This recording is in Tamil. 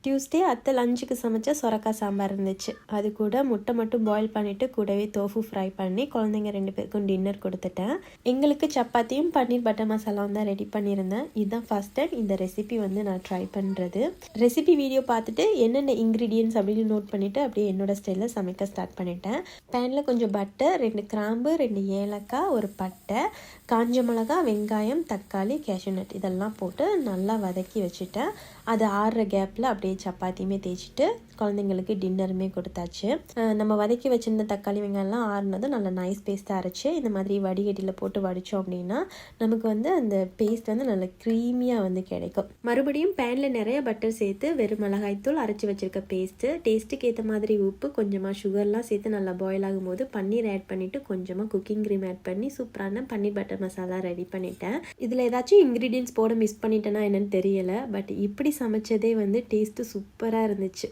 டியூஸ்டே அத்தை லஞ்சுக்கு சமைச்ச சொரக்காய் சாம்பார் இருந்துச்சு. அது கூட முட்டை மட்டும் பாயில் பண்ணிவிட்டு கூடவே தோஃபு ஃப்ரை பண்ணி குழந்தைங்க 2 பேருக்கும் டின்னர் கொடுத்துட்டேன். எங்களுக்கு சப்பாத்தியும் பன்னீர் பட்டர் மசாலாவும் தான் ரெடி பண்ணியிருந்தேன். இதுதான் ஃபஸ்ட் டைம் இந்த ரெசிபி வந்து நான் ட்ரை பண்ணுறது. ரெசிபி வீடியோ பார்த்துட்டு என்னென்ன இன்க்ரீடியன்ட்ஸ் அப்படின்னு நோட் பண்ணிவிட்டு அப்படியே என்னோடய ஸ்டைலில் சமைக்க ஸ்டார்ட் பண்ணிட்டேன். பேனில் கொஞ்சம் பட்டர், 2 கிராம்பு, 2 ஏலக்காய், ஒரு பட்டை, காஞ்ச மிளகா, வெங்காயம், தக்காளி, கேஷ்யூ நட் இதெல்லாம் போட்டு நல்லா வதக்கி வச்சுட்டேன். அது ஆறுற கேப்பில் அப்படியே சப்பாத்தியுமே தேய்ச்சிட்டு குழந்தைங்களுக்கு டின்னருமே கொடுத்தாச்சு. நம்ம வதக்கி வச்சுருந்த தக்காளி வெங்காயம்லாம் ஆறுனதும் நல்லா நைஸ் பேஸ்ட்டாக அரைச்சி இந்த மாதிரி வடிகட்டியில் போட்டு வடித்தோம் அப்படின்னா நமக்கு வந்து அந்த பேஸ்ட் வந்து நல்லா க்ரீமியாக வந்து கிடைக்கும். மறுபடியும் பேனில் நிறைய பட்டர் சேர்த்து வெறும் மிளகாய்த்தூள், அரைச்சி வச்சுருக்க பேஸ்ட்டு, டேஸ்ட்டுக்கு ஏற்ற மாதிரி உப்பு, கொஞ்சமாக சுகர்லாம் சேர்த்து நல்லா பாயில் ஆகும்போது பன்னீர் ஆட் பண்ணிவிட்டு கொஞ்சமாக குக்கிங் க்ரீம் ஆட் பண்ணி சூப்பரான பன்னீர் பட்டர் மசாலா ரெடி பண்ணிட்டேன். இதில் ஏதாச்சும் இன்க்ரீடியன்ட்ஸ் போட மிஸ் பண்ணிட்டேன்னா என்னன்னு தெரியலை. பட் இப்படி சமைச்சதே வந்து டேஸ்ட்டு சூப்பராக இருந்துச்சு.